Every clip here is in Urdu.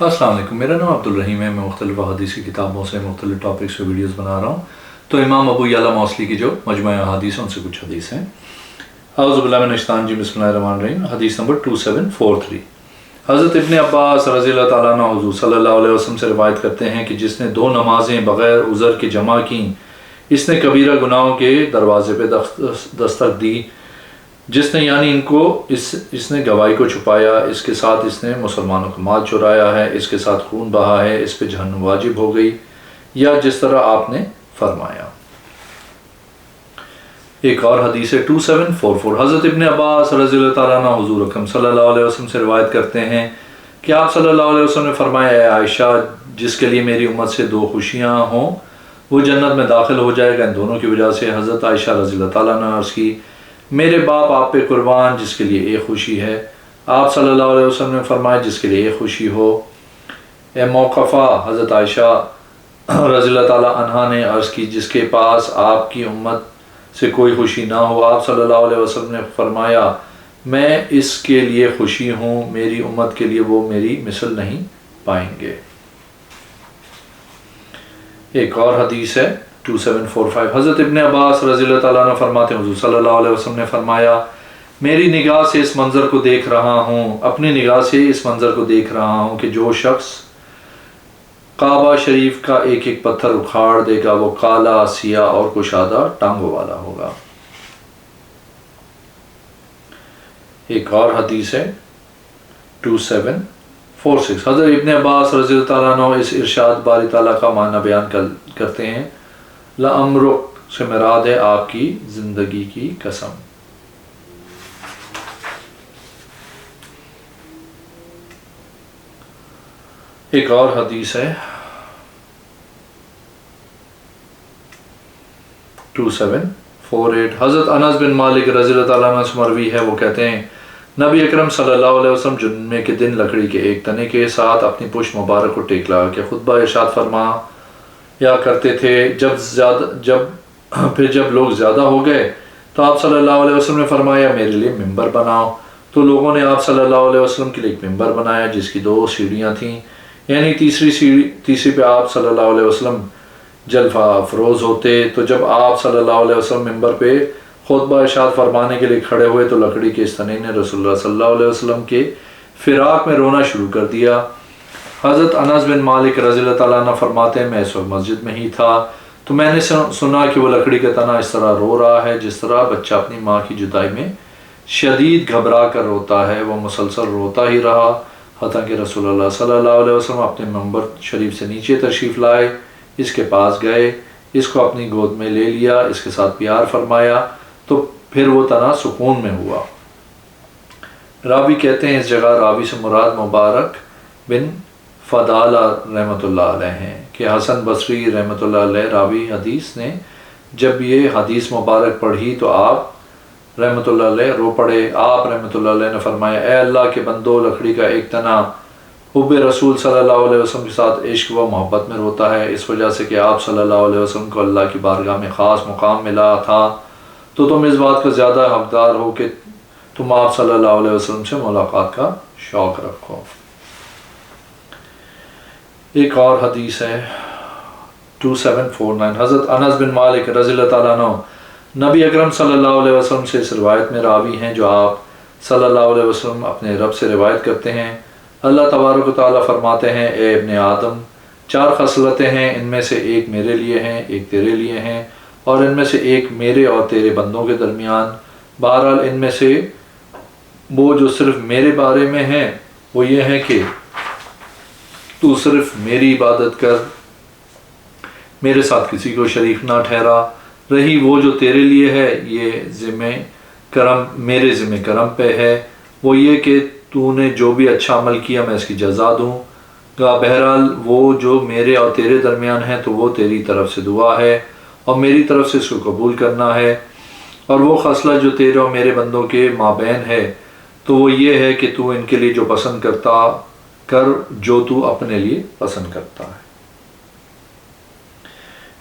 السلام علیکم، میرا نام عبدالرحیم ہے۔ میں مختلف احادیث کی کتابوں سے مختلف ٹاپکس پہ ویڈیوز بنا رہا ہوں۔ تو امام ابو یعلا موصلی کی جو مجموعہ احادیث ہیں ان سے کچھ حدیث ہیں۔ اعوذ باللہ من الشیطان الرجیم، بسم اللہ الرحمن الرحیم۔ حدیث نمبر 2743، حضرت ابن عباس رضی اللہ تعالیٰ عنہ حضور صلی اللہ علیہ وسلم سے روایت کرتے ہیں کہ جس نے 2 نمازیں بغیر عذر کے جمع کیں، اس نے کبیرہ گناہوں کے دروازے پہ دستک دی۔ جس نے یعنی اس نے گواہی کو چھپایا، اس کے ساتھ اس نے مسلمانوں کا مال چرایا ہے، اس کے ساتھ خون بہا ہے، اس پہ جہنم واجب ہو گئی، یا جس طرح آپ نے فرمایا۔ ایک اور حدیث ہے 2744، حضرت ابن عباس رضی اللہ تعالیٰ عنہ حضور اکرم صلی اللہ علیہ وسلم سے روایت کرتے ہیں کہ آپ صلی اللہ علیہ وسلم نے فرمایا، اے عائشہ، جس کے لیے میری امت سے 2 خوشیاں ہوں وہ جنت میں داخل ہو جائے گا۔ ان دونوں کی وجہ سے حضرت عائشہ رضی اللہ تعالیٰ عنہ نے عرض کی، میرے باپ آپ پہ قربان، جس کے لیے ایک خوشی ہے۔ آپ صلی اللہ علیہ وسلم نے فرمایا، جس کے لیے ایک خوشی ہو۔ اے موقفہ، حضرت عائشہ رضی اللہ تعالیٰ عنہ نے عرض کی، جس کے پاس آپ کی امت سے کوئی خوشی نہ ہو۔ آپ صلی اللہ علیہ وسلم نے فرمایا، میں اس کے لیے خوشی ہوں، میری امت کے لیے وہ میری مثل نہیں پائیں گے۔ ایک اور حدیث ہے 2745، حضرت ابن عباس رضی اللہ تعالیٰ عنہ فرماتے ہیں، حضور صلی اللہ علیہ وسلم نے فرمایا، میری نگاہ سے اس منظر کو دیکھ رہا ہوں، اپنی نگاہ سے اس منظر کو دیکھ رہا ہوں کہ جو شخص کعبہ شریف کا ایک ایک پتھر اکھاڑ دے گا وہ کالا، سیاہ اور کشادہ ٹانگوں والا ہوگا۔ ایک اور حدیث ہے 2746، حضرت ابن عباس رضی اللہ تعالیٰ عنہ اس ارشاد باری تعالیٰ کا معنی بیان کرتے ہیں، لَعَمْرُکَ سے مراد ہے آپ کی زندگی کی قسم۔ ایک اور حدیث ہے 2748، حضرت انس بن مالک رضی اللہ تعالیٰ عنہ سے مروی ہے، وہ کہتے ہیں، نبی اکرم صلی اللہ علیہ وسلم جمعے کے دن لکڑی کے ایک تنے کے ساتھ اپنی پشت مبارک کو ٹیک لگا کے خطبہ ارشاد فرما یا کرتے تھے۔ جب لوگ زیادہ ہو گئے تو آپ صلی اللہ علیہ وسلم نے فرمایا، میرے لیے ممبر بناؤ۔ تو لوگوں نے آپ صلی اللہ علیہ وسلم کے لیے ایک ممبر بنایا جس کی 2 سیڑھیاں تھیں، یعنی تیسری پہ آپ صلی اللہ علیہ وسلم جلوہ افروز ہوتے۔ تو جب آپ صلی اللہ علیہ وسلم ممبر پہ خطبہ ارشاد فرمانے کے لیے کھڑے ہوئے تو لکڑی کے اس تنے نے رسول اللہ صلی اللہ علیہ وسلم کے فراق میں رونا شروع کر دیا۔ حضرت انس بن مالک رضی اللہ تعالیٰ عنہ فرماتے ہیں، میں اس وقت مسجد میں ہی تھا تو میں نے سنا کہ وہ لکڑی کا تنا اس طرح رو رہا ہے جس طرح بچہ اپنی ماں کی جدائی میں شدید گھبرا کر روتا ہے۔ وہ مسلسل روتا ہی رہا حتیٰ کہ رسول اللہ صلی اللہ علیہ وسلم اپنے منبر شریف سے نیچے تشریف لائے، اس کے پاس گئے، اس کو اپنی گود میں لے لیا، اس کے ساتھ پیار فرمایا، تو پھر وہ تنا سکون میں ہوا۔ راوی کہتے ہیں، اس جگہ راوی سے مراد مبارک بن فضالہ رحمۃ اللہ علیہ ہیں کہ حسن بصری رحمۃ اللہ علیہ راوی حدیث نے جب یہ حدیث مبارک پڑھی تو آپ رحمۃ اللہ علیہ رو پڑے۔ آپ رحمۃ اللہ علیہ نے فرمایا، اے اللہ کے بندو، لکڑی کا ایک تنا حب رسول صلی اللہ علیہ وسلم کے ساتھ عشق و محبت میں روتا ہے، اس وجہ سے کہ آپ صلی اللہ علیہ وسلم کو اللہ کی بارگاہ میں خاص مقام ملا تھا، تو تم اس بات کا زیادہ حقدار ہو کہ تم آپ صلی اللہ علیہ وسلم سے ملاقات کا شوق رکھو۔ ایک اور حدیث ہے 2749، حضرت انس بن مالک رضی اللہ تعالیٰ عنہ نبی اکرم صلی اللہ علیہ وسلم سے اس روایت میں راوی ہیں جو آپ صلی اللہ علیہ وسلم اپنے رب سے روایت کرتے ہیں۔ اللہ تبارک و تعالیٰ فرماتے ہیں، اے ابن آدم، 4 خصلتیں ہیں، ان میں سے ایک میرے لیے ہیں، ایک تیرے لیے ہیں، اور ان میں سے ایک میرے اور تیرے بندوں کے درمیان۔ بہرحال ان میں سے وہ جو صرف میرے بارے میں ہیں وہ یہ ہے کہ تو صرف میری عبادت کر، میرے ساتھ کسی کو شریک نہ ٹھہرا۔ رہی وہ جو تیرے لیے ہے، یہ میرے ذمہ کرم پہ ہے، وہ یہ کہ تو نے جو بھی اچھا عمل کیا میں اس کی جزا دوں گا۔ بہرحال وہ جو میرے اور تیرے درمیان ہے تو وہ تیری طرف سے دعا ہے اور میری طرف سے اس کو قبول کرنا ہے، اور وہ خصلت جو تیرے اور میرے بندوں کے مابین ہے تو وہ یہ ہے کہ تو ان کے لیے جو پسند کرتا کر جو تو اپنے لیے پسند کرتا ہے۔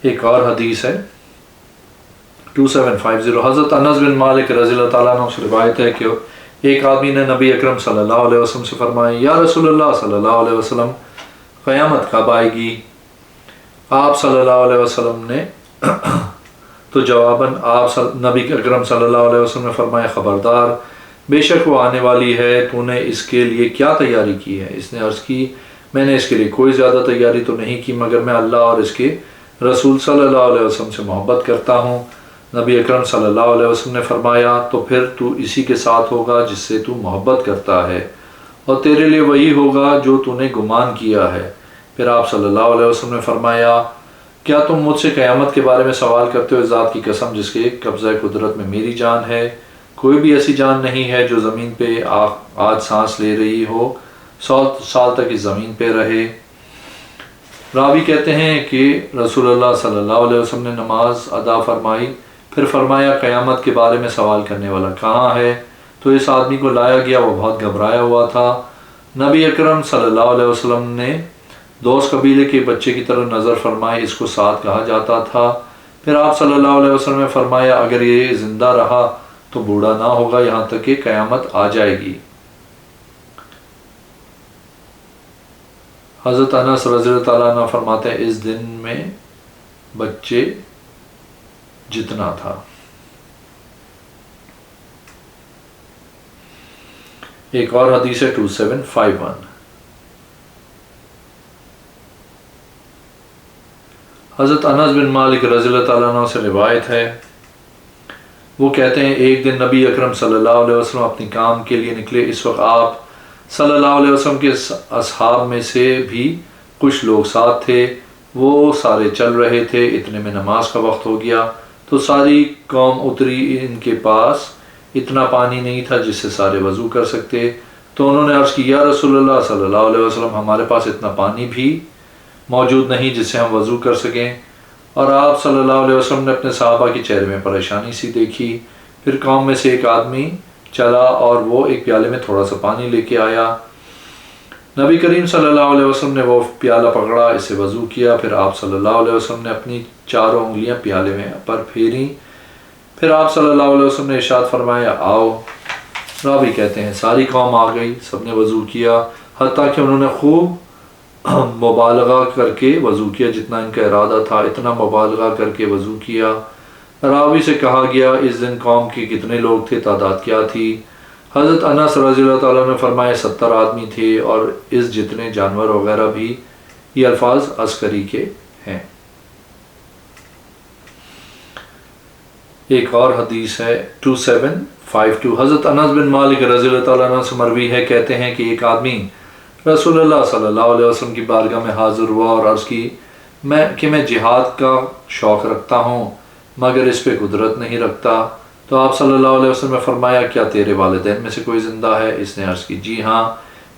ایک اور حدیث ہے 2750، حضرت انس بن مالک رضی اللہ تعالیٰ عنہ سے روایت ہے کہ ایک آدمی نے نبی اکرم صلی اللہ علیہ وسلم سے فرمایا، یا رسول اللہ صلی اللہ علیہ وسلم، قیامت کب آئے گی؟ آپ صلی اللہ علیہ وسلم نے تو جواباً نبی اکرم صلی اللہ علیہ وسلم نے فرمایا خبردار، بے شک وہ آنے والی ہے، تو نے اس کے لیے کیا تیاری کی ہے؟ اس نے عرض کی میں نے اس کے لیے کوئی زیادہ تیاری تو نہیں کی مگر میں اللہ اور اس کے رسول صلی اللہ علیہ وسلم سے محبت کرتا ہوں۔ نبی اکرم صلی اللہ علیہ وسلم نے فرمایا تو پھر تو اسی کے ساتھ ہوگا جس سے تو محبت کرتا ہے، اور تیرے لیے وہی ہوگا جو تو نے گمان کیا ہے۔ پھر آپ صلی اللہ علیہ وسلم نے فرمایا کیا تم مجھ سے قیامت کے بارے میں سوال کرتے ہو؟ ذات کی قسم جس کے قبضہ قدرت میں میری جان ہے، کوئی بھی ایسی جان نہیں ہے جو زمین پہ آج سانس لے رہی ہو 100 سال تک اس زمین پہ رہے۔ راوی کہتے ہیں کہ رسول اللہ صلی اللہ علیہ وسلم نے نماز ادا فرمائی، پھر فرمایا قیامت کے بارے میں سوال کرنے والا کہاں ہے؟ تو اس آدمی کو لایا گیا، وہ بہت گھبرایا ہوا تھا۔ نبی اکرم صلی اللہ علیہ وسلم نے دوست قبیلے کے بچے کی طرح نظر فرمائی، اس کو سعد کہا جاتا تھا۔ پھر آپ صلی اللہ علیہ وسلم نے فرمایا اگر یہ زندہ رہا تو بوڑھا نہ ہوگا یہاں تک کہ قیامت آ جائے گی۔ حضرت انس رضی اللہ تعالیٰ عنہ فرماتے ہیں اس دن میں بچے جتنا تھا۔ ایک اور حدیث ہے 2751، حضرت انس بن مالک رضی اللہ تعالیٰ عنہ سے روایت ہے، وہ کہتے ہیں ایک دن نبی اکرم صلی اللہ علیہ وسلم اپنی کام کے لیے نکلے، اس وقت آپ صلی اللہ علیہ وسلم کے اصحاب میں سے بھی کچھ لوگ ساتھ تھے، وہ سارے چل رہے تھے، اتنے میں نماز کا وقت ہو گیا تو ساری قوم اتری، ان کے پاس اتنا پانی نہیں تھا جس سے سارے وضو کر سکتے، تو انہوں نے عرض کی یا رسول اللہ صلی اللہ علیہ وسلم ہمارے پاس اتنا پانی بھی موجود نہیں جس سے ہم وضو کر سکیں، اور آپ صلی اللہ علیہ وسلم نے اپنے صحابہ کے چہرے میں پریشانی سی دیکھی۔ پھر قوم میں سے ایک آدمی چلا اور وہ ایک پیالے میں تھوڑا سا پانی لے کے آیا، نبی کریم صلی اللہ علیہ وسلم نے وہ پیالہ پکڑا، اسے وضو کیا، پھر آپ صلی اللہ علیہ وسلم نے اپنی چاروں انگلیاں پیالے میں پر پھیریں، پھر آپ صلی اللہ علیہ وسلم نے ارشاد فرمایا آؤ۔ راوی کہتے ہیں ساری قوم آ گئی، سب نے وضو کیا، حتیٰ کہ انہوں نے خوب مبالغہ کر کے وضو کیا، جتنا ان کا ارادہ تھا اتنا مبالغہ کر کے وضو کیا۔ راوی سے کہا گیا اس دن قوم کے کتنے لوگ تھے، تعداد کیا تھی؟ حضرت انس رضی اللہ تعالیٰ نے فرمایا 70 آدمی تھے، اور اس جتنے جانور وغیرہ بھی، یہ الفاظ عسکری کے ہیں۔ ایک اور حدیث ہے 2752، حضرت انس بن مالک رضی اللہ تعالیٰ عنہ سے مروی ہے، کہتے ہیں کہ ایک آدمی رسول اللہ صلی اللہ علیہ وسلم کی بارگاہ میں حاضر ہوا اور عرض کی میں جہاد کا شوق رکھتا ہوں مگر اس پہ قدرت نہیں رکھتا، تو آپ صلی اللہ علیہ وسلم نے فرمایا کیا تیرے والدین میں سے کوئی زندہ ہے؟ اس نے عرض کی جی ہاں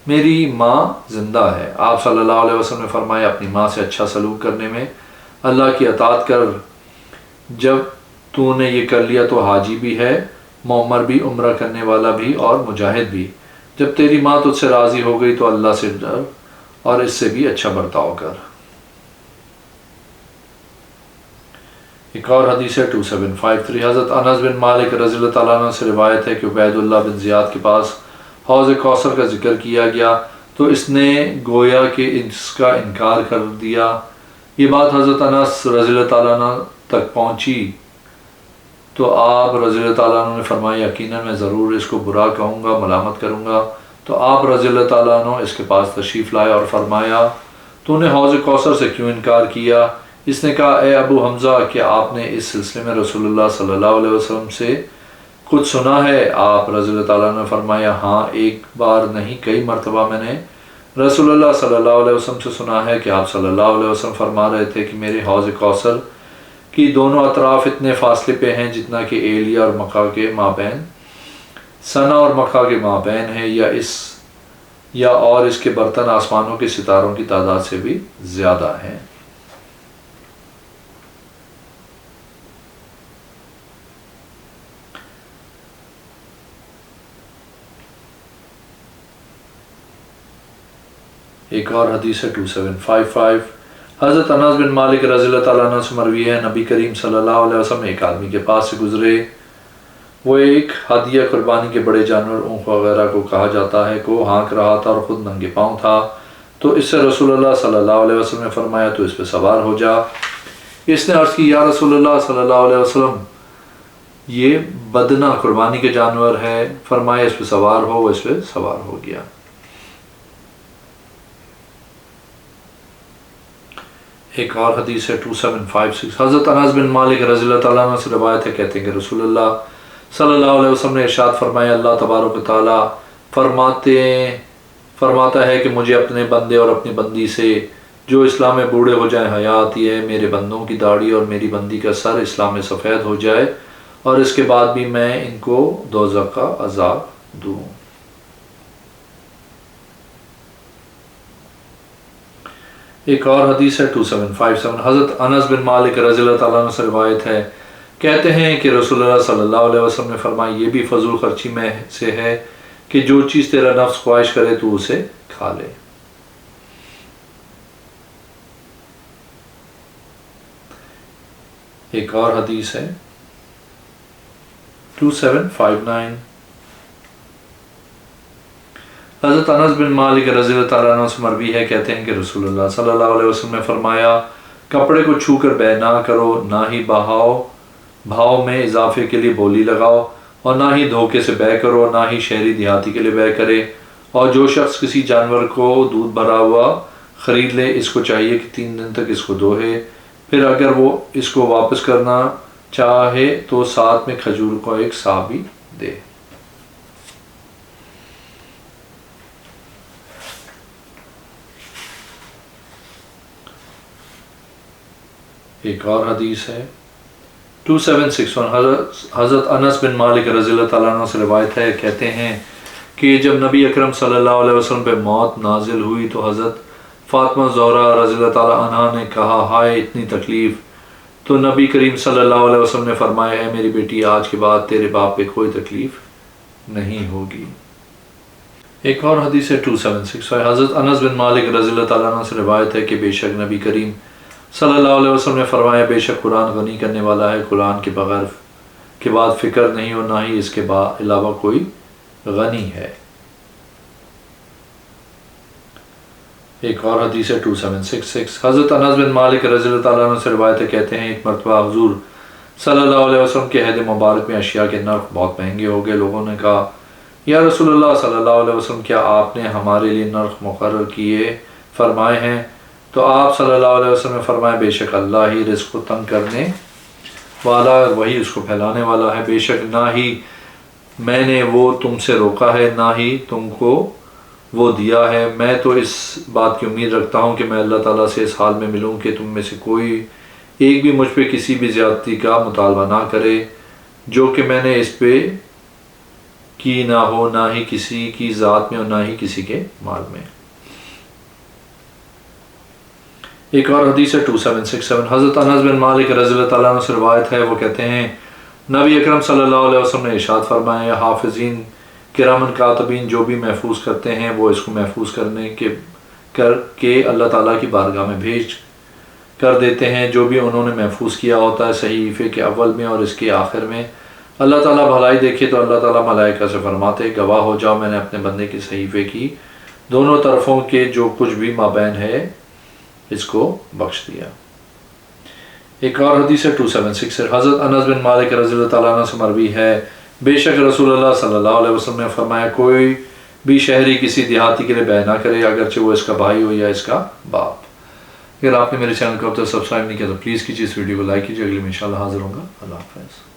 میری ماں زندہ ہے۔ آپ صلی اللہ علیہ وسلم نے فرمایا اپنی ماں سے اچھا سلوک کرنے میں اللہ کی اطاعت کر، جب تو نے یہ کر لیا تو حاجی بھی ہے، معمر بھی، عمرہ کرنے والا بھی، اور مجاہد بھی۔ جب تیری ماں تجھ سے راضی ہو گئی تو اللہ سے ڈر اور اس سے بھی اچھا برتاؤ کر۔ ایک اور حدیث ہے 2753، حضرت انس بن مالک رضی اللہ تعالیٰ عنہ سے روایت ہے کہ عبید اللہ بن زیاد کے پاس حوض کوثر کا ذکر کیا گیا تو اس نے گویا کہ اس کا انکار کر دیا۔ یہ بات حضرت انس رضی اللہ تعالیٰ عنہ تک پہنچی تو آپ رضی اللہ تعالیٰ عنہ نے فرمایا یقیناً میں ضرور اس کو برا کہوں گا، ملامت کروں گا۔ تو آپ رضی اللہ تعالیٰ عنہ اس کے پاس تشریف لائے اور فرمایا تو نے حوض کوثر سے کیوں انکار کیا؟ اس نے کہا اے ابو حمزہ کیا آپ نے اس سلسلے میں رسول اللہ صلی اللہ علیہ وسلم سے کچھ سنا ہے؟ آپ رضی اللہ تعالیٰ عنہ نے فرمایا ہاں ایک بار نہیں کئی مرتبہ میں نے رسول اللہ صلی اللہ علیہ وسلم سے سنا ہے کہ آپ صلی اللہ علیہ وسلم فرما رہے تھے کہ میرے حوض کوثر کی دونوں اطراف اتنے فاصلے پہ ہیں جتنا کہ ایلیا اور مکہ کے مابین، سنا اور مکہ کے مابین ہے، یا اور اس کے برتن آسمانوں کے ستاروں کی تعداد سے بھی زیادہ ہیں۔ ایک اور حدیث ہے 2755، حضرت انس بن مالک رضی اللہ تعالیٰ عنہ سے مروی ہے نبی کریم صلی اللہ علیہ وسلم ایک آدمی کے پاس سے گزرے، وہ ایک ہدیہ قربانی کے بڑے جانور اونٹ وغیرہ کو کہا جاتا ہے کو ہانک رہا تھا اور خود ننگے پاؤں تھا، تو اس سے رسول اللہ صلی اللہ علیہ وسلم نے فرمایا تو اس پہ سوار ہو جا۔ اس نے عرض کی یا رسول اللہ صلی اللہ علیہ وسلم یہ بدنہ قربانی کے جانور ہے، فرمایا اس پہ سوار ہو، وہ اس پہ سوار ہو گیا۔ ایک اور حدیث ہے 2756، حضرت انس بن مالک رضی اللہ تعالیٰ عنہ سے روایت ہے، کہتے ہیں کہ رسول اللہ صلی اللہ علیہ وسلم نے ارشاد فرمایا اللہ تبارک و تعالیٰ فرماتا ہے کہ مجھے اپنے بندے اور اپنی بندی سے جو اسلام میں بوڑھے ہو جائیں حیا آتی ہے، میرے بندوں کی داڑھی اور میری بندی کا سر اسلام میں سفید ہو جائے اور اس کے بعد بھی میں ان کو دوزخ کا عذاب دوں۔ ایک اور حدیث ہے 2757، حضرت انس بن مالک رضی اللہ تعالیٰ عنہ سے روایت ہے، کہتے ہیں کہ رسول اللہ صلی اللہ علیہ وسلم نے فرمایا یہ بھی فضول خرچی میں سے ہے کہ جو چیز تیرا نفس خواہش کرے تو اسے کھا لے۔ ایک اور حدیث ہے 2759، حضرت انس بن مالک رضی اللہ تعالیٰ عنہ سے مروی ہے، کہتے ہیں کہ رسول اللہ صلی اللہ علیہ وسلم نے فرمایا کپڑے کو چھو کر بے نہ کرو، نہ ہی بھاؤ میں اضافے کے لیے بولی لگاؤ، اور نہ ہی دھوکے سے بے کرو، نہ ہی شہری دیہاتی کے لیے بے کرے، اور جو شخص کسی جانور کو دودھ بھرا ہوا خرید لے اس کو چاہیے کہ 3 دن تک اس کو دوہے، پھر اگر وہ اس کو واپس کرنا چاہے تو ساتھ میں کھجور کو ایک سا بھی دے۔ ایک اور حدیث ہے 2761، حضرت انس بن مالک رضی اللہ تعالیٰ عنہ سے روایت ہے، کہتے ہیں کہ جب نبی اکرم صلی اللہ علیہ وسلم پہ موت نازل ہوئی تو حضرت فاطمہ زہرا رضی اللہ تعالیٰ عنہ نے کہا ہائے اتنی تکلیف، تو نبی کریم صلی اللہ علیہ وسلم نے فرمایا اے میری بیٹی آج کے بعد تیرے باپ پہ کوئی تکلیف نہیں ہوگی۔ ایک اور حدیث ہے 2765، حضرت انس بن مالک رضی اللہ تعالیٰ عنہ سے روایت ہے کہ بے شک نبی کریم صلی اللہ علیہ وسلم نے فرمایا بے شک قرآن غنی کرنے والا ہے، قرآن کے بغیر کے بعد فکر نہیں اور نہ ہی اس کے علاوہ کوئی غنی ہے۔ ایک اور حدیث ہے 2766، حضرت انس بن مالک رضی اللہ تعالیٰ عنہ سے روایت ہے، کہتے ہیں ایک مرتبہ حضور صلی اللہ علیہ وسلم کے عہد مبارک میں اشیاء کے نرخ بہت مہنگے ہو گئے، لوگوں نے کہا یا رسول اللہ صلی اللہ علیہ وسلم کیا آپ نے ہمارے لیے نرخ مقرر کیے فرمائے ہیں؟ تو آپ صلی اللہ علیہ وسلم نے فرمایا بے شک اللہ ہی رزق کو تنگ کرنے والا وہی اس کو پھیلانے والا ہے، بے شک نہ ہی میں نے وہ تم سے روکا ہے نہ ہی تم کو وہ دیا ہے، میں تو اس بات کی امید رکھتا ہوں کہ میں اللہ تعالیٰ سے اس حال میں ملوں کہ تم میں سے کوئی ایک بھی مجھ پہ کسی بھی زیادتی کا مطالبہ نہ کرے جو کہ میں نے اس پہ کی نہ ہو، نہ ہی کسی کی ذات میں اور نہ ہی کسی کے مال میں۔ ایک اور حدیث ہے 2767، حضرت انس بن مالک رضی اللہ تعالیٰ عنہ سے روایت ہے، وہ کہتے ہیں نبی اکرم صلی اللہ علیہ وسلم نے ارشاد فرمایا حافظین کرامن کاتبین جو بھی محفوظ کرتے ہیں وہ اس کو محفوظ کر کے اللہ تعالیٰ کی بارگاہ میں بھیج کر دیتے ہیں، جو بھی انہوں نے محفوظ کیا ہوتا ہے صحیفے کے اول میں اور اس کے آخر میں اللہ تعالیٰ بھلائی دیکھے تو اللہ تعالیٰ ملائکہ سے فرماتے گواہ ہو جاؤ میں نے اپنے بندے کی صحیفے کی دونوں طرفوں کے جو کچھ بھی مابین ہے اس کو بخش دیا۔ ایک اور حدیث ہے 2766، حضرت انس بن مالک رضی اللہ تعالیٰ عنہ سے مروی ہے، بے شک رسول اللہ صلی اللہ علیہ وسلم نے فرمایا کوئی بھی شہری کسی دیہاتی کے لیے بیع نہ کرے اگرچہ وہ اس کا بھائی ہو یا اس کا باپ۔ اگر آپ نے میرے چینل کو اب تک سبسکرائب نہیں کیا تو پلیز کیجیے، اس ویڈیو کو لائک کیجیے، اگلی میں انشاءاللہ حاضر ہوں گا۔ اللہ حافظ۔